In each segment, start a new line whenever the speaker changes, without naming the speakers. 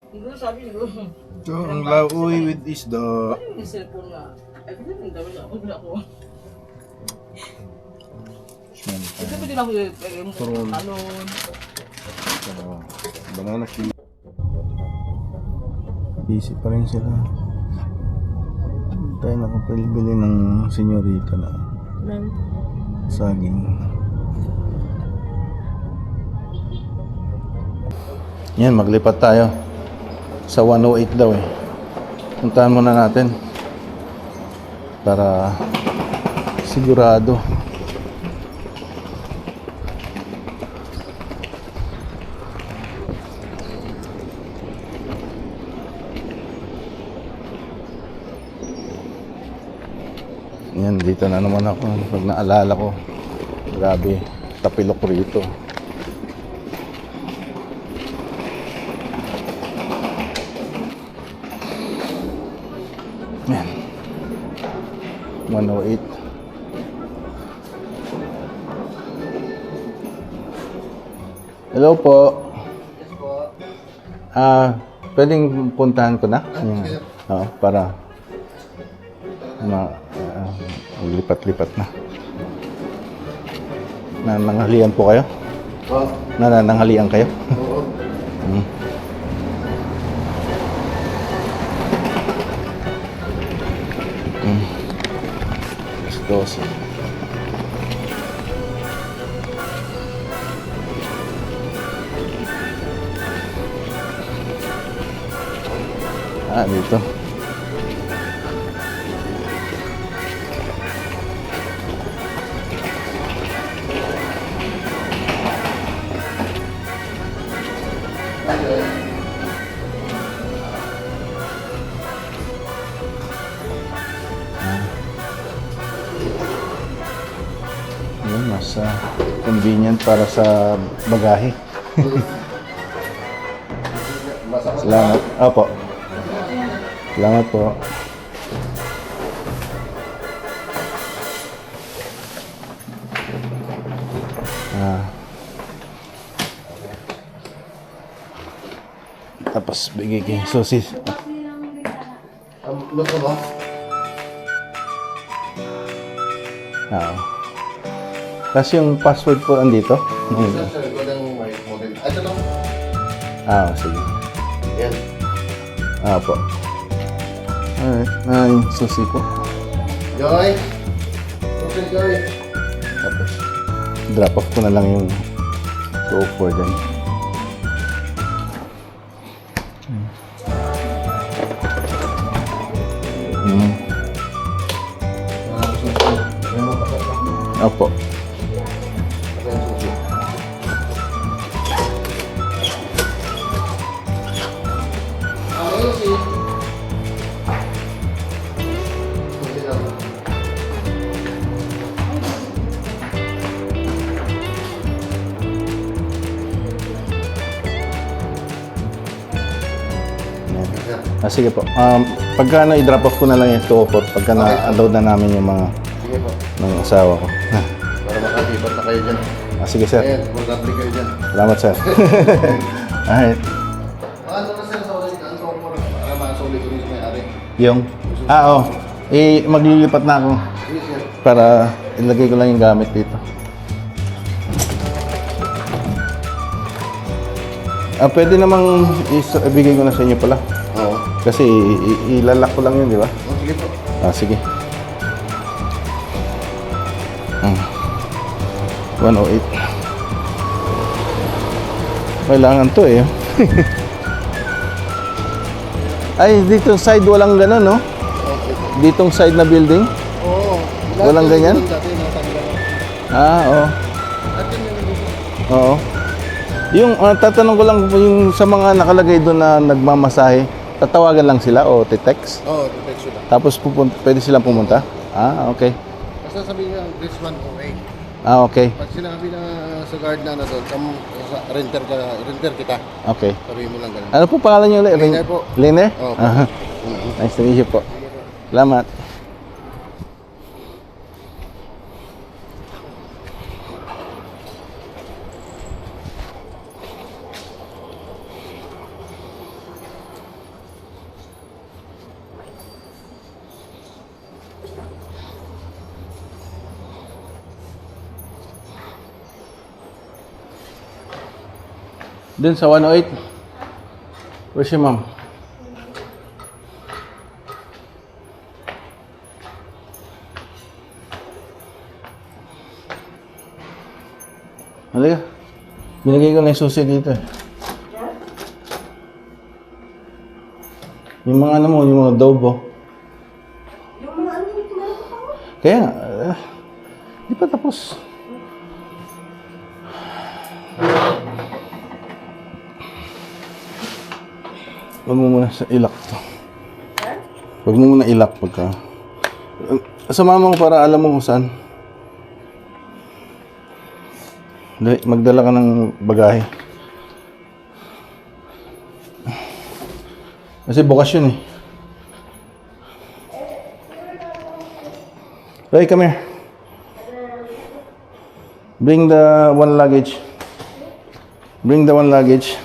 Siguro sabi siguro.
Ito ang lauoy with isda.
Ano yung cellphone nga? Ay, hindi ang dami na ako. Ito pa din ako yung
Turon.
talon.
Banana cue. Busy pa rin sila. Tayo nakapilbili ng senyorita na saging. Yan, maglipat tayo sa 108 daw eh. Puntahan muna natin para sigurado. Yan, dito na naman ako. Pag naalala ko, grabe, tapilok rito. Yan. 108. Hello po.
Yes po.
Pwedeng puntahan ko na?
Sige.
Oo, para lipat-lipat na. Nananghalian po kayo?
Oo.
Nananghalian kayo?
Oo.
Hmm. Dos. Dito. Yun, mas convenient para sa bagahe. Salamat. Opo. Salamat po. Tapos bigay kayo sosis.
Luto ba?
Oo. Tapos yung password po andito.
Sir, ikaw lang may model. Ito lang.
Sige.
Yan.
Po. Alright. Yung susi po.
Joy! Okay, Joy.
Tapos drop off ko na lang yung 204 dyan. Opo. Sige po. Pagka i-drop off ko na lang yung 204 pagka na-load na namin yung mga
Sige po.
ng asawa ko.
Para makalipat na kayo dyan.
Sige sir.
Ayan, importante kayo dyan.
Salamat sir. Alright.
Ano na sir, ang comfort para masulit ko rin sa may-ari.
Yung? Maglilipat na ako
Sige, sir.
para ilagay ko lang yung gamit dito. Pwede namang ibigay ko na sa inyo pala.
Oo.
Kasi ilalak ko lang yun, di ba?
Sige po.
Sige. 108. Kailangan to eh. Ay, dito side walang gano'n, no? Ditong side na building?
Oo.
Walang ganyan?
Dati natanggal.
Oo.
Dati meron
Oo. Yung tatanong ko lang yung sa mga nakalagay doon na nagmamasahe, tatawagan lang sila o te-text?
Oo, text sila.
Tapos pwede silang pumunta? Okay.
Basta sabihin nga, this one okay.
Okay.
Pag sinabi na sa guard na doon, renter kita.
Okay.
Sabihin mo lang ganun.
Ano po pangalan niyo ulit?
Liner po.
Liner?
Oo.
Aha. Nice to meet you po. Salamat. Dun sa 108. Where's your mom? Halika. Binigay ko na yung susi dito eh. Yung mga ano mo, yung mga adobo.
Yung mga ano yung meron pa ko?
Kaya nga, di pa tapos. Huwag mo muna sa ilak to. Huwag mo muna ilak pagka... Sama mo para alam mo kung saan. Dali, magdala ka ng bagahe. Kasi bukas yun eh. Ray, come here. Bring the one luggage. Bring the one luggage.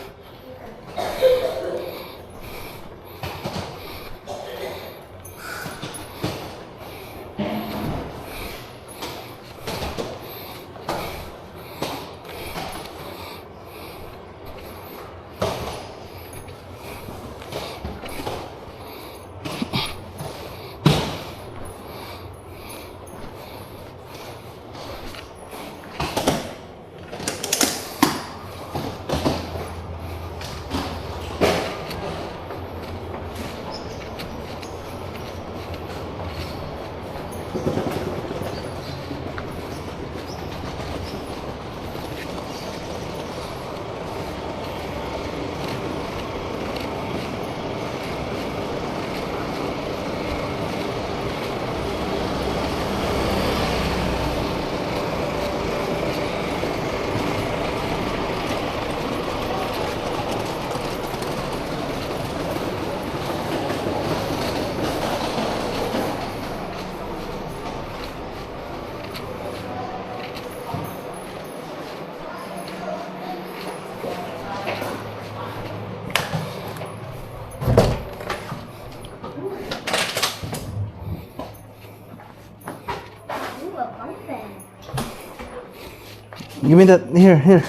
Give me that. Here.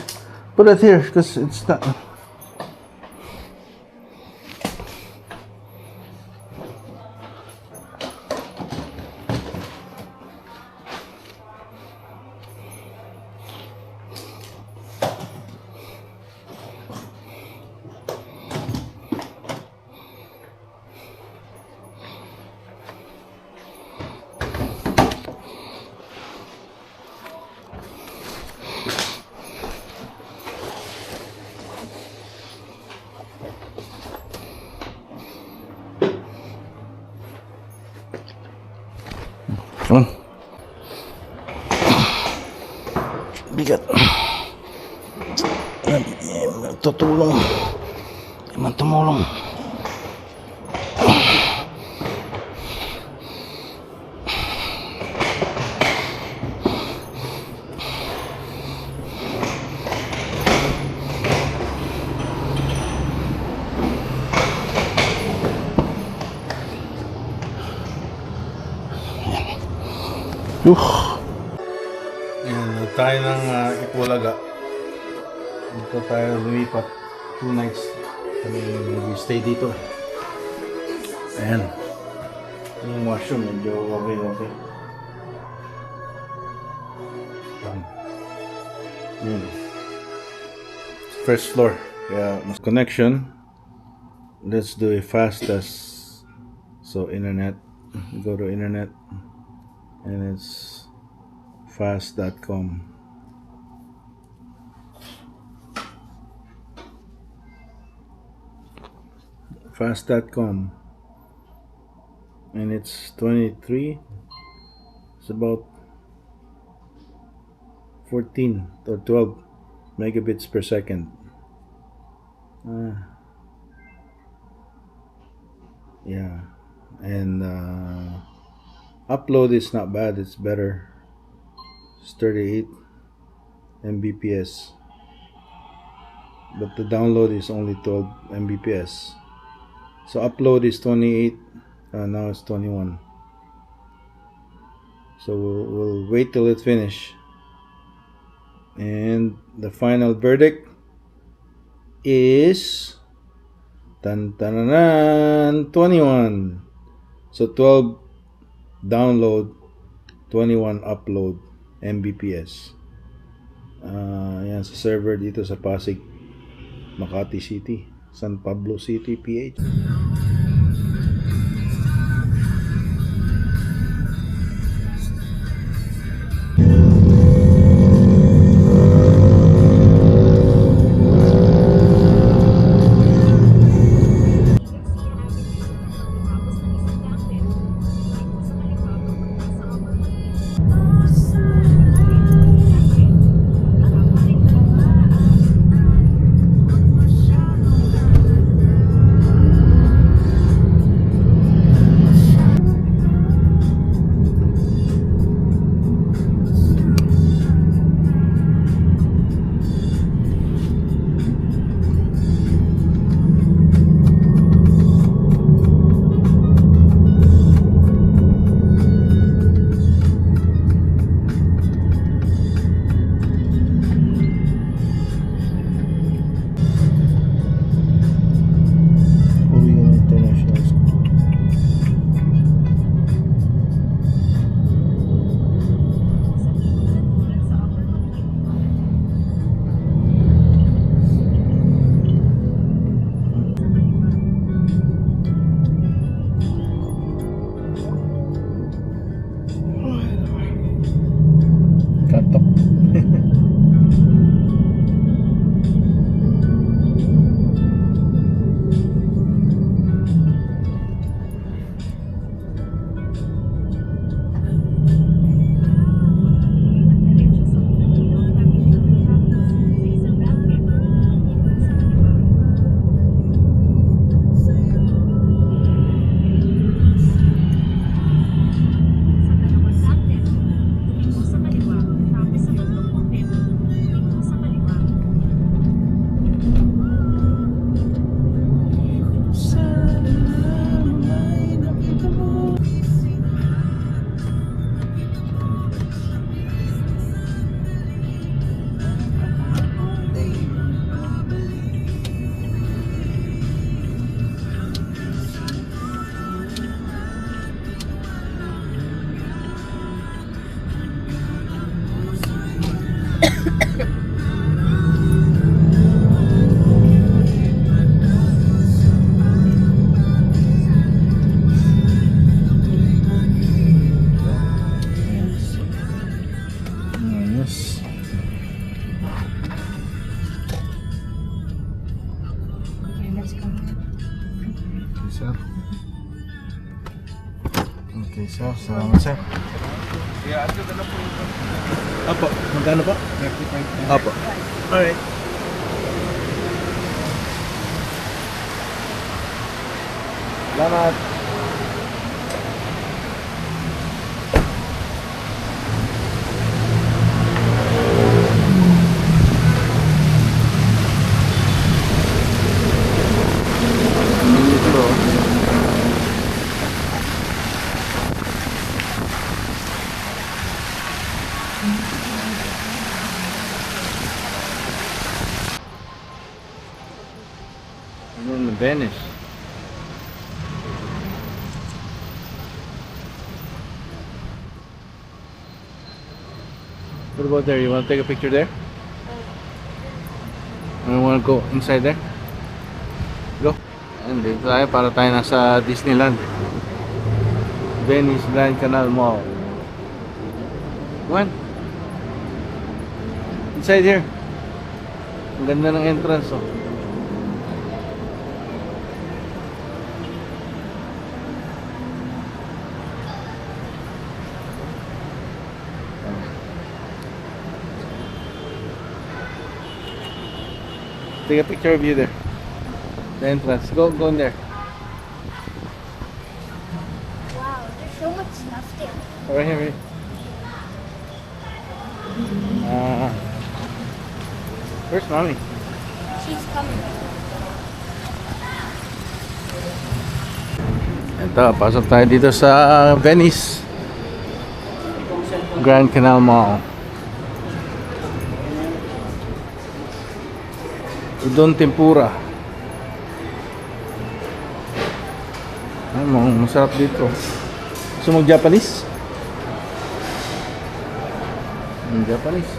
Put it here, because it's not... Come on. Bigat. Tutulong. Di man tumulong. Yan, tayo ng Ipulaga. Dito tayo lumipat. 2 nights kami stay dito. Ayan. Yung washroom medyo okay. Yan. First floor. Kaya mas connection. Let's do a fast test. So internet. Go to internet. And it's fast.com. Fast.com, and it's 23. It's about 14 or 12 megabits per second. Yeah, and upload is not bad, it's better. It's 38 Mbps, but the download is only 12 Mbps. So upload is 28, now it's 21. So we'll wait till it finish. And the final verdict, is 21. So 12 download, 21 upload Mbps. Yan sa server dito sa Pasig, Makati City, San Pablo City, PH. Korean International School. Katok. Yes.
Okay, let's go.
Okay, sir. Okay, sir. Salamat, sir. Apo, magkano po? 35. Apo. Alright. Salamat. We're in Venice. What about there? You want to take a picture there? I want to go inside there. Go. And dito tayo para tayo nasa Disneyland. Venice Grand Canal Mall. Come on. Inside here. Ang ganda ng entrance, oh. Take a picture of you there. The entrance. Go in there.
Wow, there's so much stuff there.
Right here. Where's mommy?
She's coming.
Ito, pasok tayo dito sa Venice Grand Canal Mall. Udon tempura. Ay, masarap dito. Gusto mo Japanese? Japanese.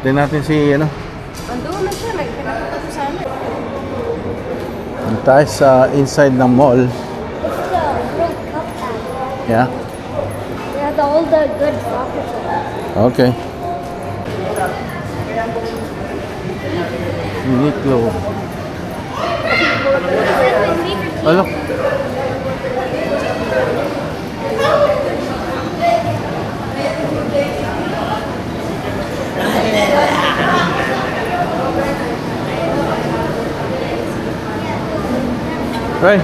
Tignan natin si ano.
Andoon na siya, nagpinakita ko sa amin.
Tayo sa inside ng mall.
It's the World Cup ad.
Yeah.
They had all the good soccer players.
Okay. Uniqlo. Oh, look. Right.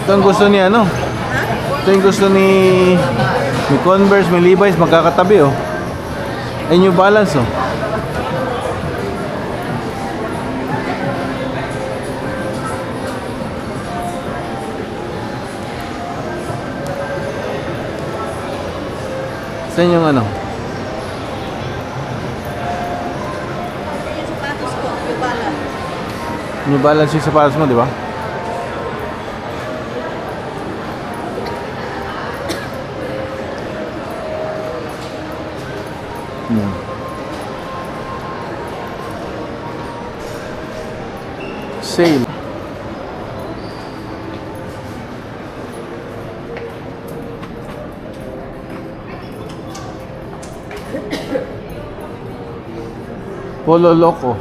Ito ang gusto ni ano? Ito yung gusto ni Converse, may Levi's, magkakatabi oh. Ay, New Balance oh. Saan yung ano?
Yung sapatos ko, yung balat.
New Balance yung sapatos mo, di ba? Sale. Polo Loco.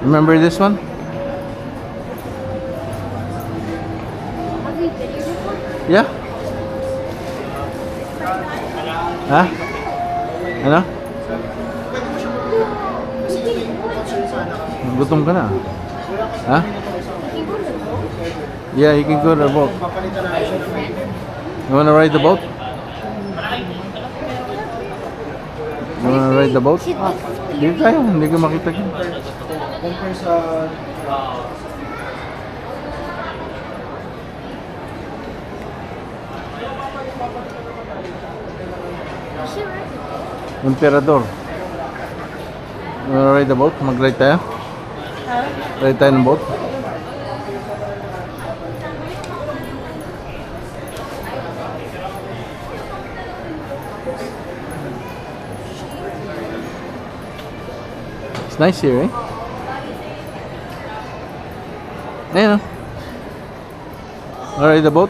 Remember this one?
Have you been here before?
Yeah. Ha? Ano? Gutom ka na. Ha? Yeah, you can go to the boat. You wanna ride the boat? You wanna ride the boat? Hindi tayo, hindi ka makita ka. Emperador. You wanna ride the boat? Mag-ride tayo? Ride tayo ng boat? It's nice here, eh? Ayan, oh. Wanna ride the boat?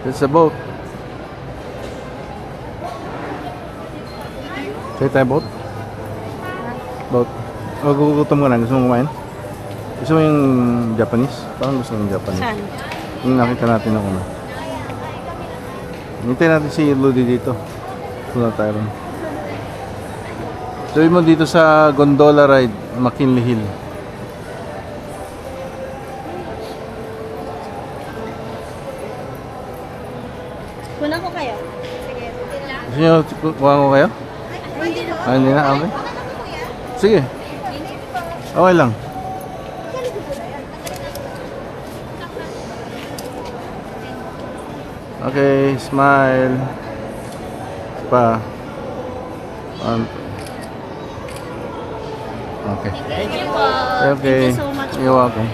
It's a boat. Say tayo boat? Boat. O, gugutom ka na. Gusto mo kumain? Gusto mo yung Japanese? Parang gusto mo yung Japanese.
Saan?
Yung nakita natin ako na. Hintayin natin si Ludi dito. Punta tayo rin. Sabi mo dito sa gondola ride, McKinley Hill.
Kuna ko kayo. Sige.
Gusto nyo kuha ko kayo? Ah, hindi na? Okay. Sige. Okay lang. Okay, smile. pa. Okay.
Thank you po.
Okay.
Thank you so much
You're
po.
welcome.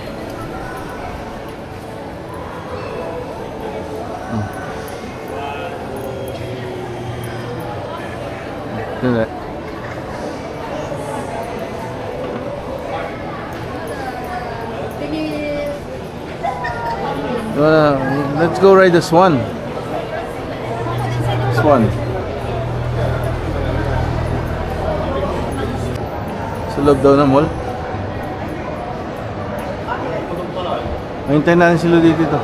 Do that. Let's go ride the Swan. Swan. Sa loob daw ng mall. Hintayin natin sila dito.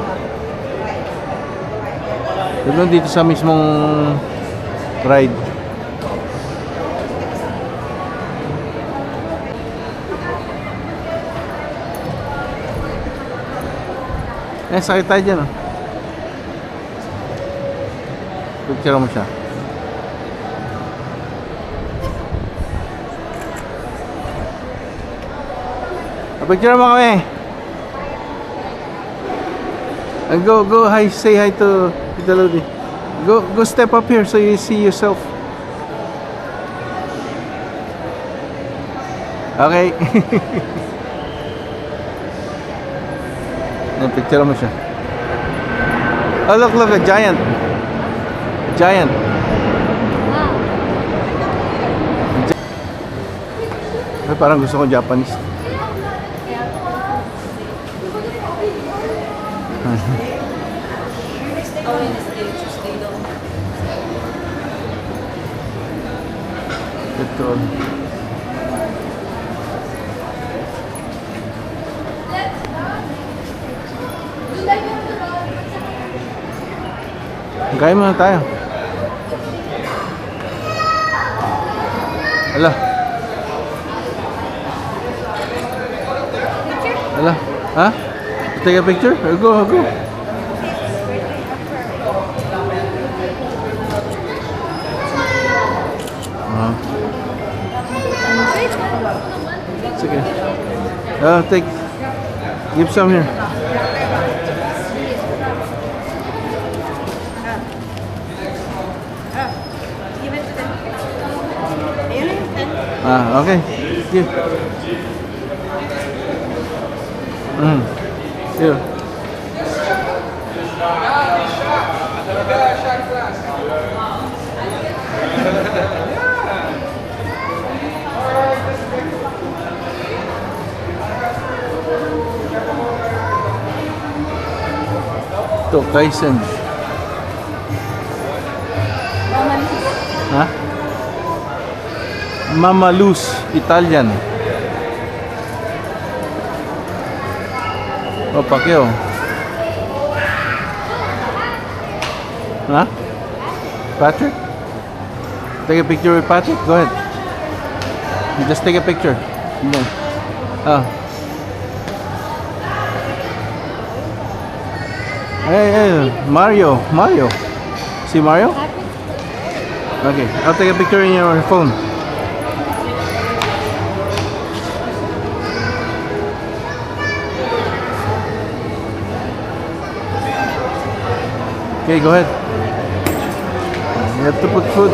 Doon dito sa mismong ride. Sakit tayo dyan, oh. Picture mo siya. Picture mo kami. Go, hi, say hi to Tita Lodi. Go step up here so you see yourself. Okay. Picture mo siya. Oh, look, a giant. Giant. Ay, parang gusto ko Japanese. Ito. Gaya muna tayo. Hala. Hala. Ha? Take a picture? Go. Sige. Give some here. Okay. Give. Here. Ito, Kaisen. Ha? Mama Luz, Italian. Oh, Pacquiao. Huh? Patrick? Take a picture with Patrick? Go ahead. Just take a picture. Oh. Hey, Mario. See Mario? Okay, I'll take a picture in your phone. Okay, go ahead. You have to put food.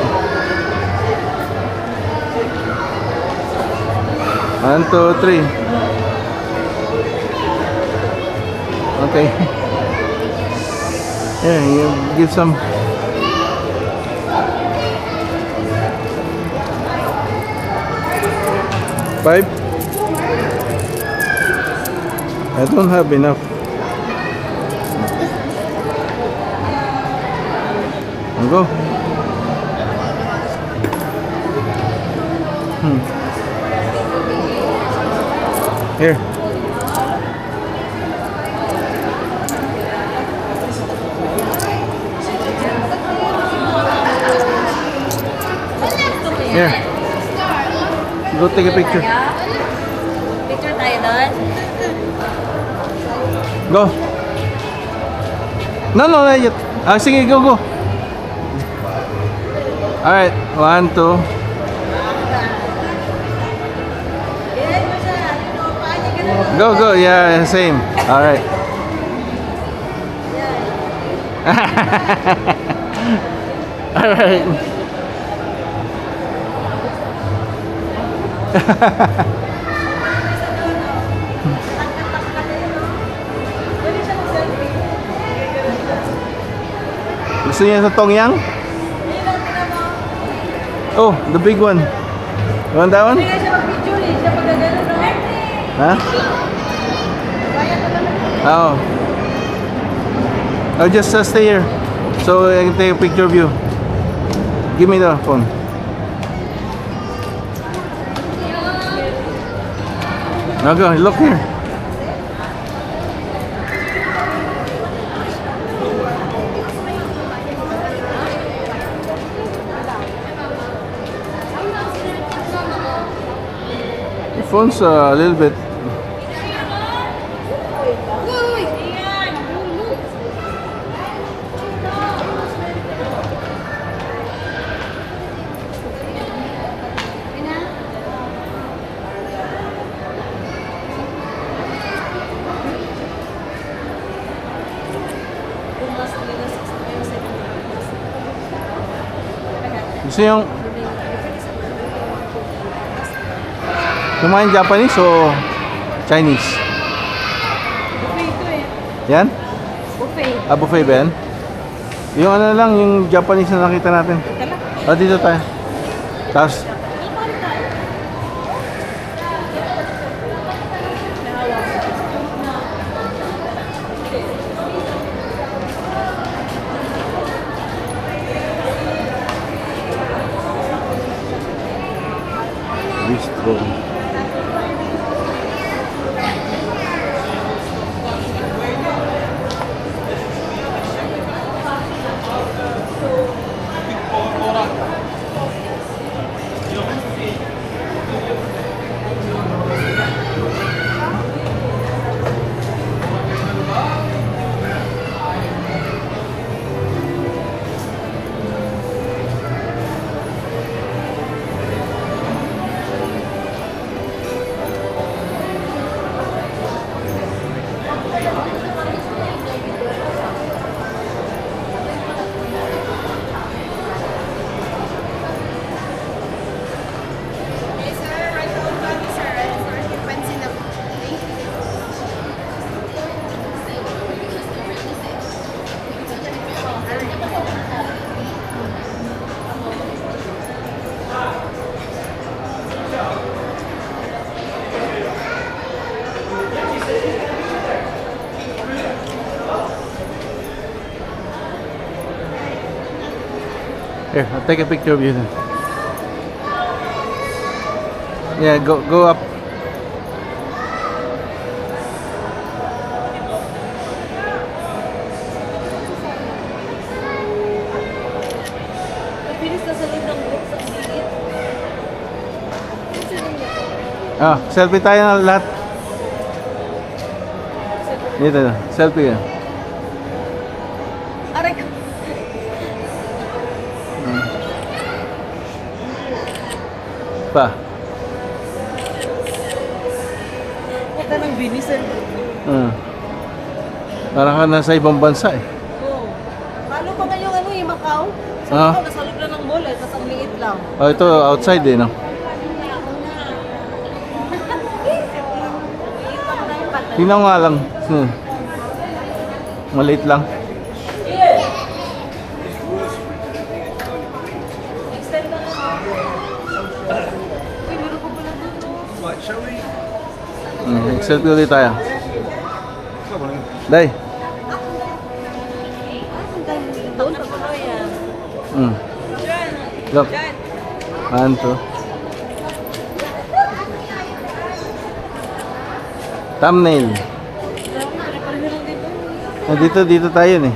1, 2, 3. Okay. Here, you give some. Five. I don't have enough. Go. Here. Here. Go take a picture.
Picture tayo doon.
Go. No, not yet. Sige, go. Alright, 1, 2. Go, yeah, same. Alright. Alright.
Pwede siya mag-selfie.
Gusto niya sa Tongyang? Oh, the big one. You want that one?
Pwede siya mag-picture eh. Siya magagano, no?
Ha?
Kaya ko lang.
Oh. I'll just stay here. So I can take a picture of you. Give me the phone. Now go, look here. The phone's a little bit. Gusto yung kumain Japanese o Chinese?
Buffet ito eh.
Yan?
Buffet.
Ah, buffet ba yan? Yung ano lang, yung Japanese na nakita natin. Ah, dito tayo. Tapos, bistro. Here, I'll take a picture of you then. Yeah, go up.
Pinis na sa loob ng group sa sigit.
Ah, selfie tayo na lahat. Dito, selfie yan.
Aray ka.
Pa.
Huwag ng binisan.
Parang ka nasa ibang bansa eh.
Oo. Paano pa nga yung ano eh, Macau? Sa
Ah.
Macau, nasa loob na ng mall eh, tas ang liit lang.
Oh, ito outside eh, no? Tingnan nga lang. Maliit lang.
Extend na lang. Uy, meron pa pala dito.
Selfie ulit tayo. Day.
Taon pa pala yan.
Look. Anto. Thumbnail. Ah, dito tayo eh.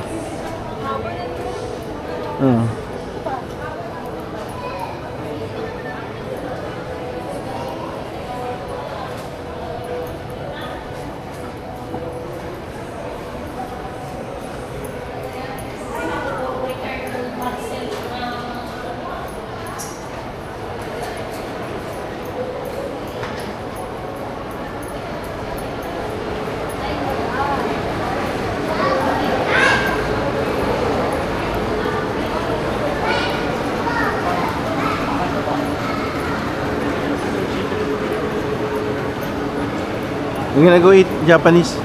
I'm gonna go eat Japanese.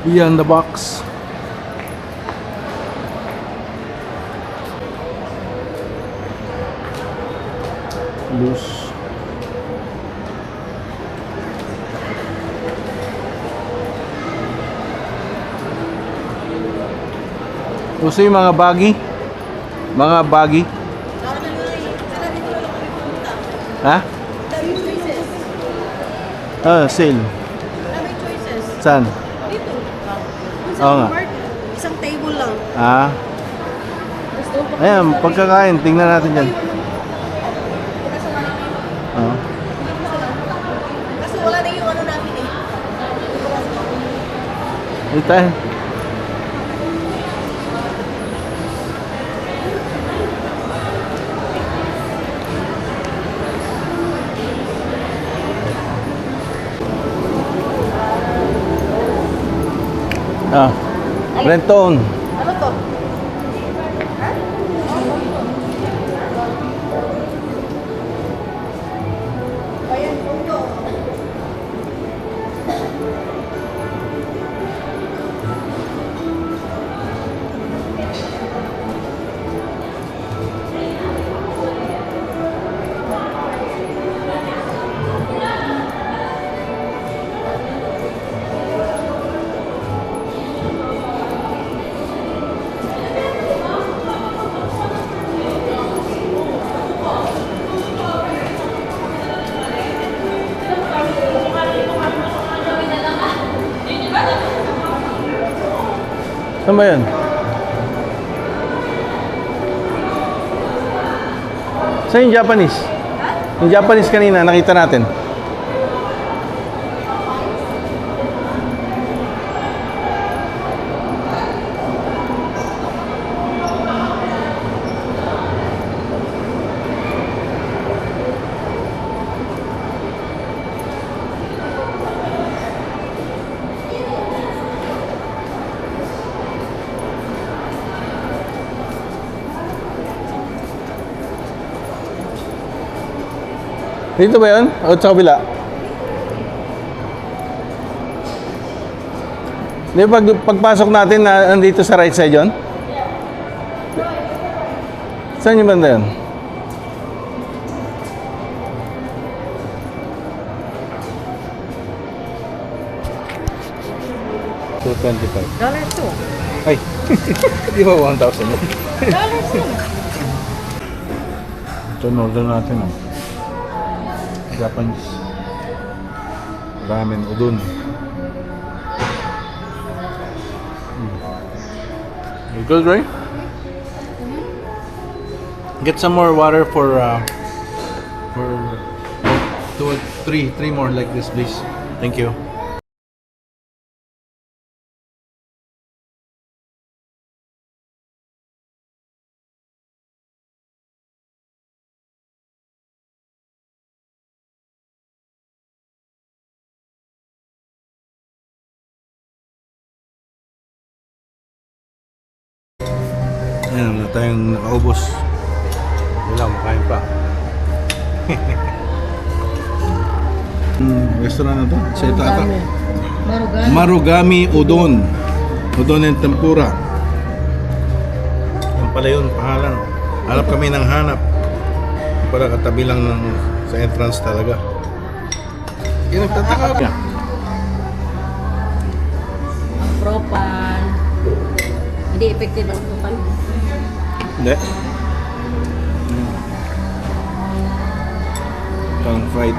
Beyond the box. Loose. Gusto yung mga baggy? Mga baggy? Ha? Ah, sale.
Daming choices.
Saan?
Dito.
Oo nga.
Isang table lang.
Ah. Ayan, pagkakain, tingnan natin dyan. Oo.
Kasi wala na yung ano namin eh.
Dito tayo. Ah, Renton.
Ano to? Ayan, ito.
Saan ba yun? Saan yung Japanese? Yung Japanese kanina, nakita natin. Dito ba yun? O sa kabila? Di ba pagpasok natin na andito sa right side yun? Saan yung banda yun? $225.
$2.
Ay, di ba 1,000 yun?
$2.
Ito order natin oh. Japanese ramen udon. You good, right? Get some more water for three more like this, please. Thank you. Ayan, wala tayong nakaubos. Wala, makain pa. Restaurant na to? Sa Itata? Marugami Udon. Udon and tempura. Yan pala yun, pahalan. Hanap kami ng hanap. Para katabi lang ng, sa entrance talaga. Yan, nagtataka ka.
Propan. Hindi effective ang propan.
Hindi. Itong fried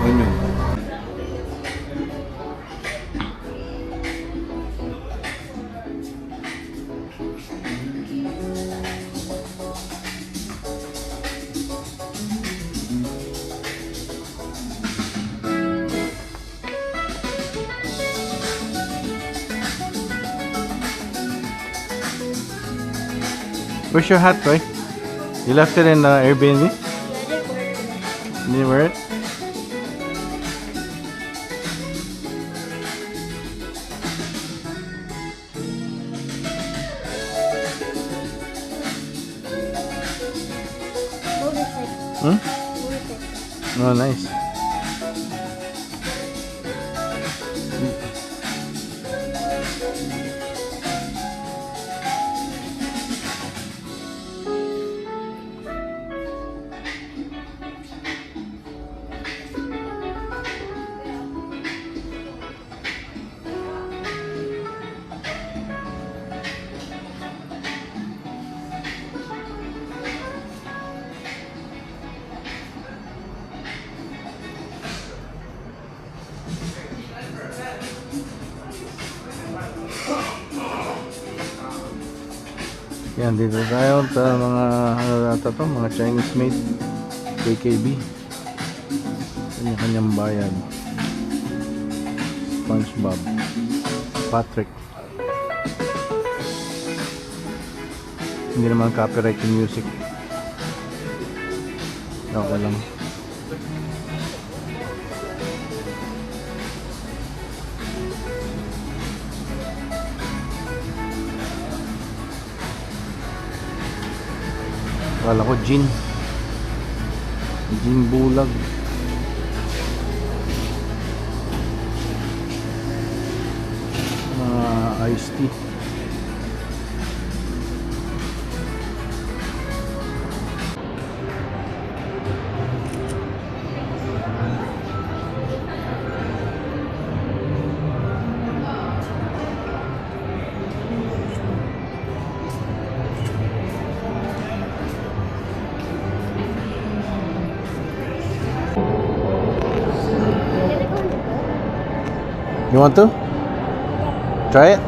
onion. Where's your hat, Roy? You left it in Airbnb?
Yeah, I didn't wear it today.
Did you wear it?
Motorcycle.
Hmm?
Motorcycle.
Oh, nice. Yan, dito tayo sa mga ano nata to, mga Chinese made KKB. Kanya-kanyang bayan. SpongeBob, Patrick. Hindi naman copyright yung music. Okay lang. Akala ko gin. Gin bulag. Iced tea. You want to? Try it?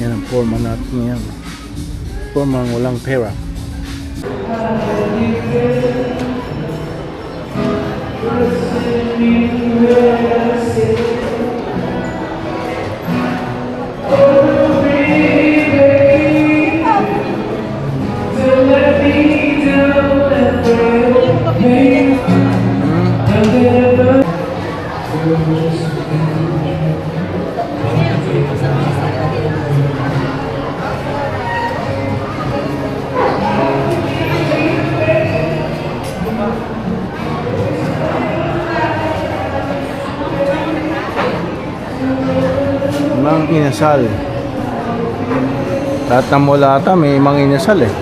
Yan ang forma natin ngayon. Forma ang walang pera. Mang inasal. Lahat ng mulata may mang inasal eh.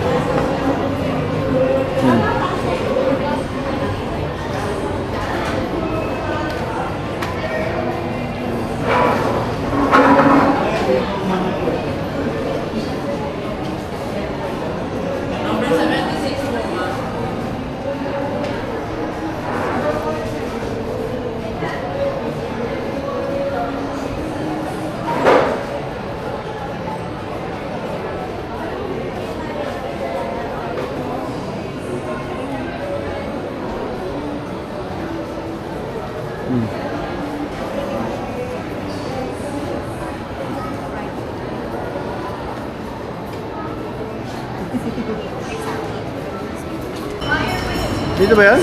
Dito ba yan?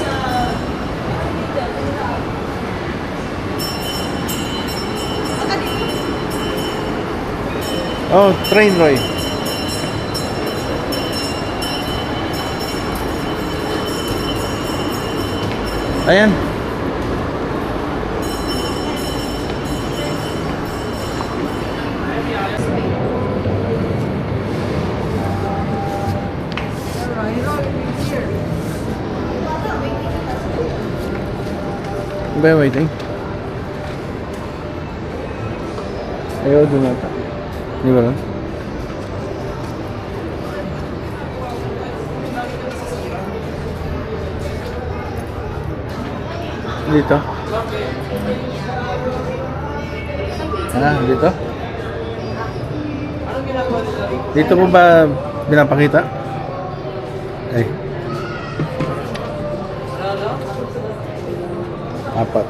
Oh, train, Roy. Ayan. Ba waiting? Ayaw doon nata. Di ba lang? Dito? Ah, dito? Dito po ba pinapakita? Ay. Apat.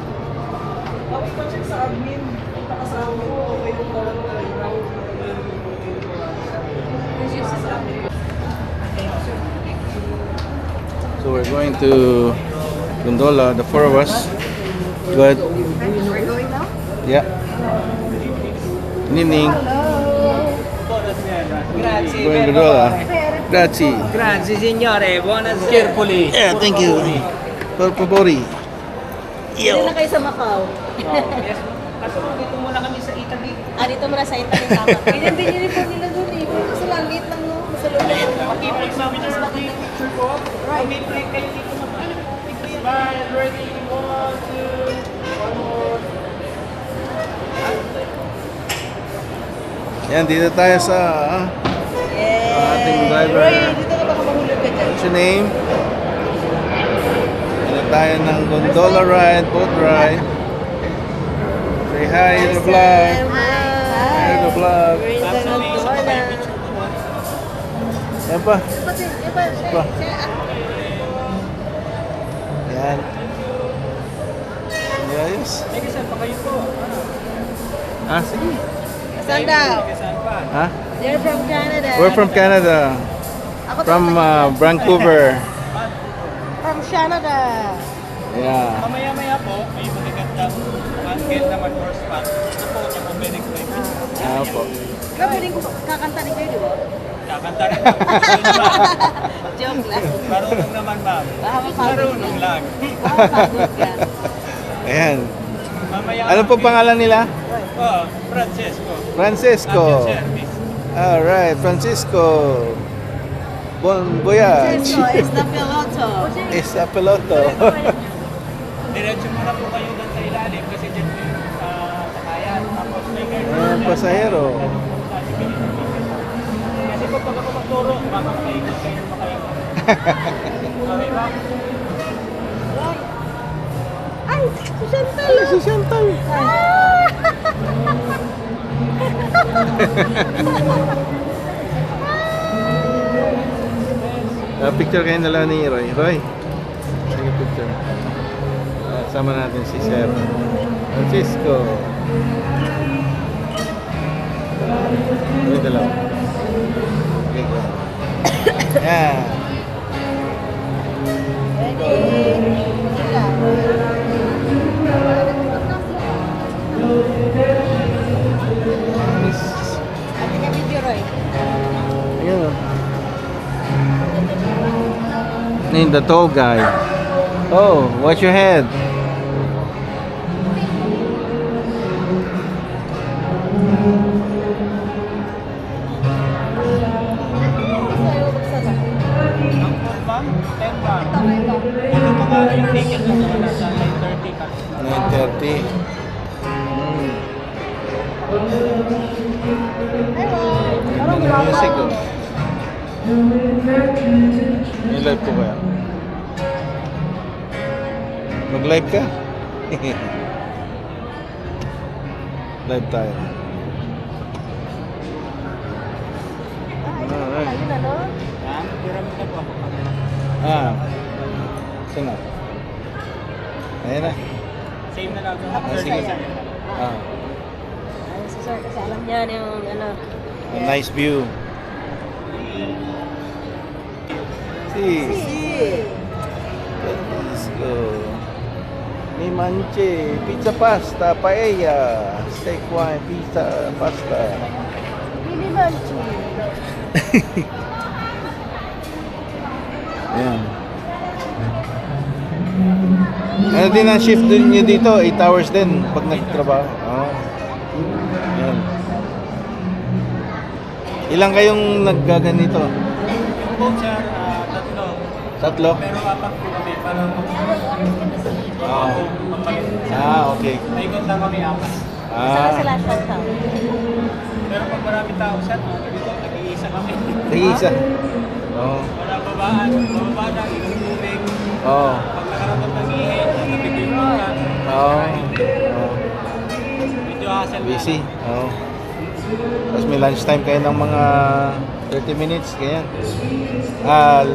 So we're going to Gondola, the four of us. But
We're going now?
yeah. Nining.
Grazie,
Going to
per
Gondola.
favore.
Grazie.
Grazie signore, buonasera. Carefully.
Yeah, thank you. Per favore.
Hindi na kayo sa Macau.
Yes. Kaso dito muna kami sa Italy.
Dito muna sa Italy tama. Ganyan din yun po nila doon eh. Kasi lang, liit lang no. Sa loob lang.
Pag-ibig sa amin na picture ko. Pag-ibig kayo dito mag-ano. Bye, ready, 1, 2, 1 more.
Yan, dito tayo sa ating driver.
Roy, dito ka baka mahulog ka dyan.
What's your name? Dito tayo ng gondola ride, boat ride. Say hi to the vlog. Hi to the vlog.
We're in the Gondola.
Yan pa. Pa. Yan. Ayos.
Sige, saan pa kayo po?
Ah, sige.
Saan daw?
Saan pa?
Ha?
They're from Canada.
We're from Canada.
Ako
From Vancouver.
From Canada.
Yeah.
Mamaya-maya po, may magagandang angel naman for spot. Ito po, ito po, very quick.
Ah, po.
Pwedeng kakanta din kayo, di ba?
Kakanta rin.
Joke lang.
Marunong naman, ma'am.
Baka mapagod
Marunong
ka.
lang.
Baka mapagod ka.
Ayan.
Mamaya.
Ano po pangalan nila?
Oh, Francesco.
Francisco.
Angel service.
Alright, Francisco. Bon voyage.
So, it's the piloto.
Es a piloto.
Diretso muna po kayo doon sa ilalim kasi dyan po yung sakayan. Tapos may
Ayan, pasahero.
Kasi po pag ako magturo, baka makaikot kayo makaikot. Okay ba?
Ay, si Chantal.
Ay, si Chantal. Picture kayo dalawa ni Roy. Roy, sige picture. Sama natin si Sir Francisco. Roy, dalawa. Okay, go. Yan.
Ate ka video, Roy.
Ayun o. Name the tour guide. Oh, watch your head.
Ang full bang? 10 bang? Ito po nga yung ticket na sa nasa 9:30 ka.
9:30. Ang music oh. May live ko kaya? Mag-live ka? Live tayo. Alright.
Ayun na, no?
Ha? Pyramid na po ako kami.
Ah. Saan na? Ayan na.
Same na lang.
Ah, sige. Ah.
Ayun si Sir, kasi alam niya yung ano.
A nice view. See. Let's go. May manche, pizza pasta, paella, steak wine, pizza pasta.
Hindi man, Chi.
Ayan. Ano din ang shift din nyo dito? 8 hours din pag nagtrabaho. Oh. Ayan. Ilang kayong naggaganito?
Yung boat sir, tatlo.
Tatlo?
Pero apat po kami para
Ah.
magpalit.
Ah, okay.
Naikot lang kami apat.
Saka
Ah,
sila Chantal.
Pero pag marami tao sir, dito nag-iisa kami.
nag-iisa. Oo.
Wala babaan, bababa na, inom tubig.
Oo.
Pag nakaramdam ng ihi, nagpipig yung mga.
Oo.
Medyo hassle na.
Busy. Oo. Tapos may lunchtime kayo ng mga 30 minutes, ganyan.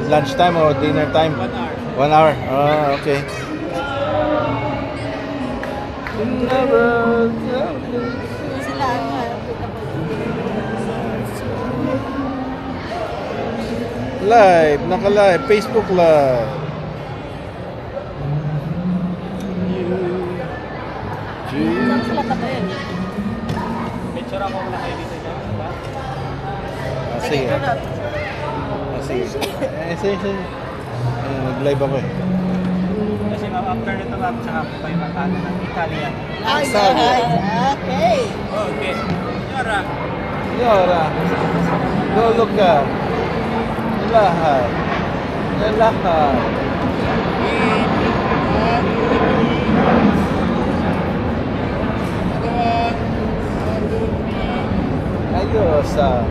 Lunchtime or dinner time?
1 hour.
1 hour. Ah, okay.
Sila ano,
Live, naka-live, Facebook Live.
saan sila patayin?
Picture ako muna kayo dito. Diba?
Sige. Sige. Sige. Nag-live ako eh.
Kasi ma'am, after nito ma'am, tsaka po kayo matalo ng Italian.
Okay.
Okay. Yara.
Yora. Lolo ka. Lahat. Lahat. Ayos ah.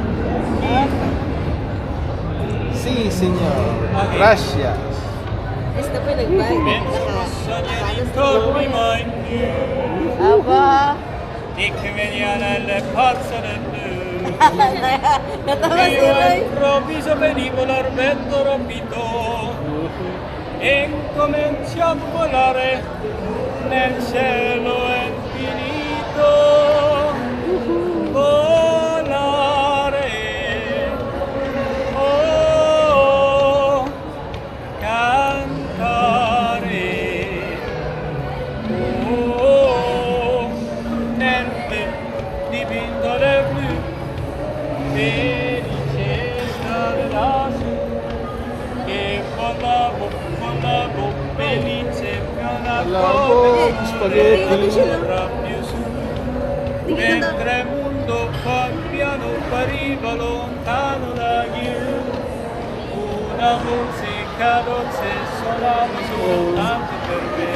Si, senyor.
Okay.
Gracias.
Basta po nag-bike.
Señorito, remind you.
Aba.
Ikmeniana le pazzo del blu.
Natawa si
Io
Roy.
improvviso pericolo vento rapito e comincio a volare nel cielo infinito. Volare, oh, cantare, oh, nel dipinto del blu. Felice stare lassù, che volavo, felice
Volavo, spaghetti.
sopra più su. Mentre il mondo fa piano appariva lontano da giù, una musica dolce suonava soltanto per me.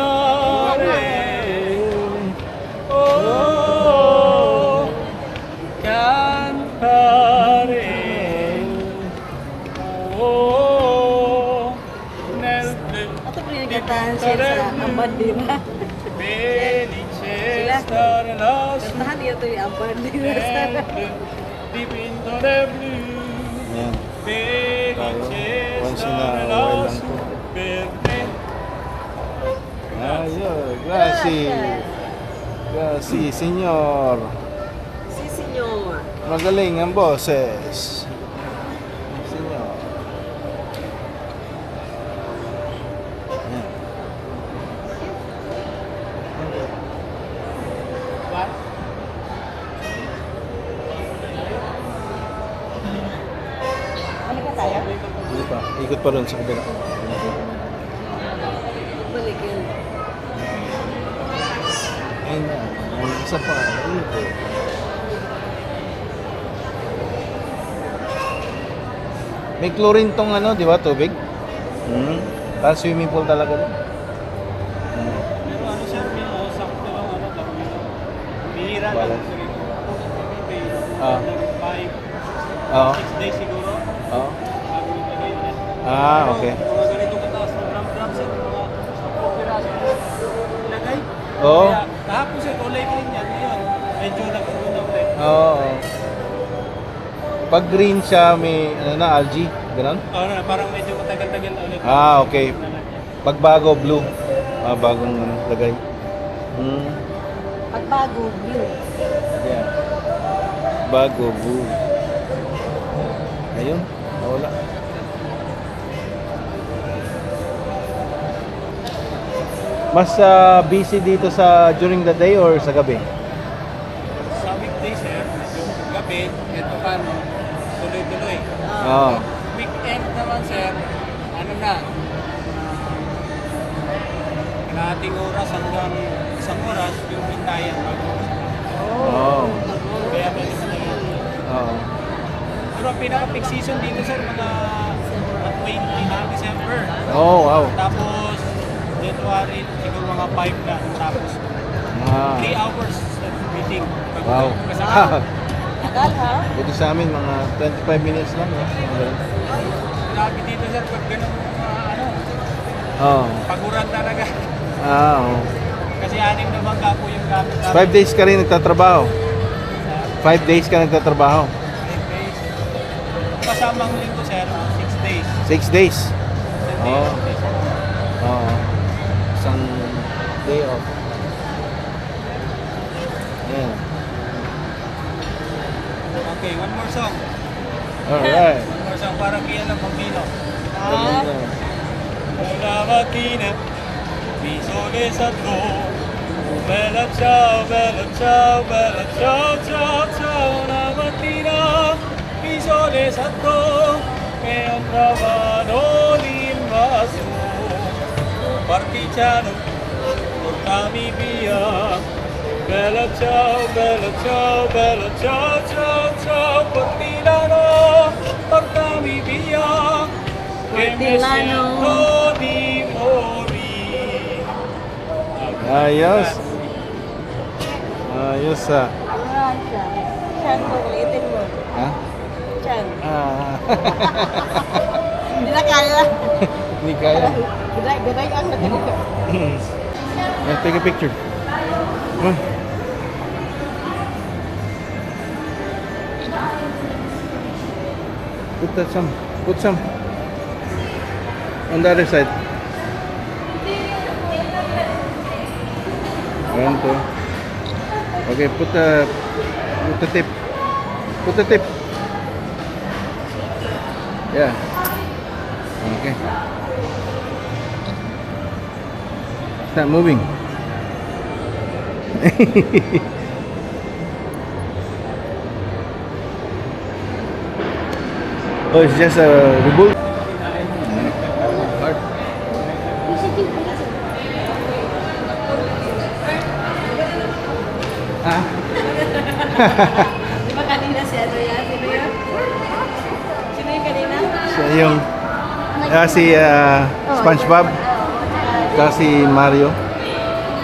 Volare, oh, cantare, oh, nel
Ito po yung nagkatahan siya sa ambad, di ba?
felice stare lassù
Kantahan niya ito yung ambad, di ba?
nel dipinto del blu.
Ayan.
Felice
Once in a
stare
while lang
lassù
to.
per me.
Ayos. Gracias. Gracias, senyor.
Si senyor.
Magaling ang boses. Senyor. Ayan.
What?
Ano ka tayo?
Hindi pa. Ikot pa rin sa kabila.
Balik yun.
Ayun na. Ang isa pa. Ikot. May chlorine tong ano, di ba? Tubig? Parang swimming pool talaga din.
Pero ano sir, sakto lang ano, bihira lang.
Balance.
Ah.
Ah.
5,
Oo.
6 days siguro.
Oo.
Bago nilagay ulit.
Ah,
Pero,
okay.
Mga ganito kataas ng gram sir, mga 10 piraso nilagay.
Oo.
Kaya kahapon sir, kulay green yan. Yun, medyo nagpunta ulit.
Oo. Pag green siya, may ano na, algae. Ganon?
Parang medyo matagal-tagal na ulit.
Ah, okay. Pag bago, blue. Ah, bagong ano, lagay.
Pagbago, blue.
Yeah. Bago, blue. Ayun, nawala. Mas busy dito sa during the day or sa gabi?
Sa weekday sir, medyo gabi, ito paano, tuloy-tuloy.
Oo.
Weekend naman sir, ano na, kalahating oras hanggang isang oras yung bintayan bago.
Oo.
Kaya pwede mo na yun.
Oo.
Pero ang pinaka-peak season dito sir, mga 20 na December.
Oh, wow.
Tapos January, siguro mga 5 na. Tapos
Ah.
3 hours sir, meeting.
Wow.
Kasama.
Tagal ha?
Buti sa amin, mga 25 minutes lang. Mga ganun.
Grabe dito sir, pag ganun mga ano,
Oo.
paguran talaga.
Ah, oo.
Kasi 6 na bangka po yung gamit namin.
5 days ka rin nagtatrabaho. 5 days ka nagtatrabaho.
5 days. Kasamang linggo sir, 6 days.
6 days. Oo.
Oh.
Oo. Isang day off. Yeah.
Okay, one more song.
Alright.
One more song para kaya lang Bambino.
Ganda.
Una mattina mi sole saltò. Bella ciao, bella ciao, bella ciao, ciao, ciao. Una mattina mi sole saltò e un trovano l'invaso. Partigiano, portami via. Bella ciao, bella ciao, bella ciao, ciao, ciao. Partigiano, portami via. Che mi sento di morire.
Ayos. Ayos ah.
Chan, ulitin mo.
Ha?
Chan.
Ah.
Hindi na kaya.
Hindi kaya.
Gaday ang natin.
Yeah, take a picture. Come on. Put that some. Put some. On the other side. 1, 2. Okay, put the tip. Put the tip. Yeah. Okay. Start moving. Oh, it's just a revolt.
You should do pizza.
Ah.
Di ba kanina si ano yan? Sino yun? Sino yung kanina?
Siya yung si SpongeBob. Si Mario.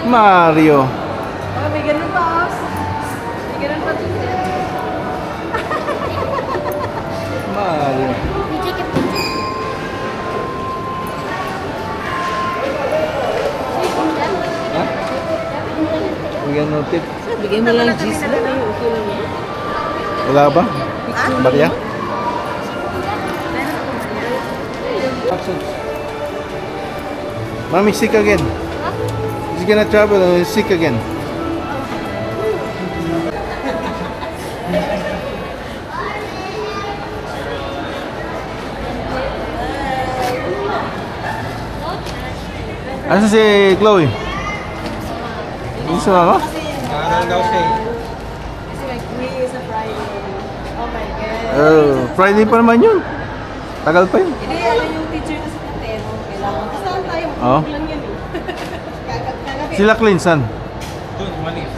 Mario.
Oh, may ganun pa. May ganun pa dito.
Mario.
We take a picture.
Ha? Bigyan mo tip.
Bigyan mo lang cheese na.
Wala ba? Barya? Mommy, sick again. He's gonna travel and he's sick again. Asa si Chloe? Hindi sa mama?
Naaral daw siya eh.
Kasi nag-uwi sa Friday. Oh my God.
Friday pa naman yun. Tagal pa yun.
Hindi, ano yung teacher ko sa Katero. Kailangan. Saan tayo?
Oo.
Lang yan eh. Kagabi.
Sila Clinton.
Doon, umalis.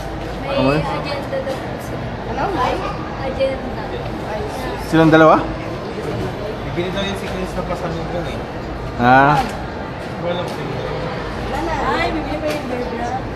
Okay.
Agenda daw po sila.
Ano? May?
Agenda.
Silang dalawa?
Bibili daw yung sequence na pasalubong eh.
Ah.
Walang tingin.
Wala na. Ay, bibili pa yung bear brand.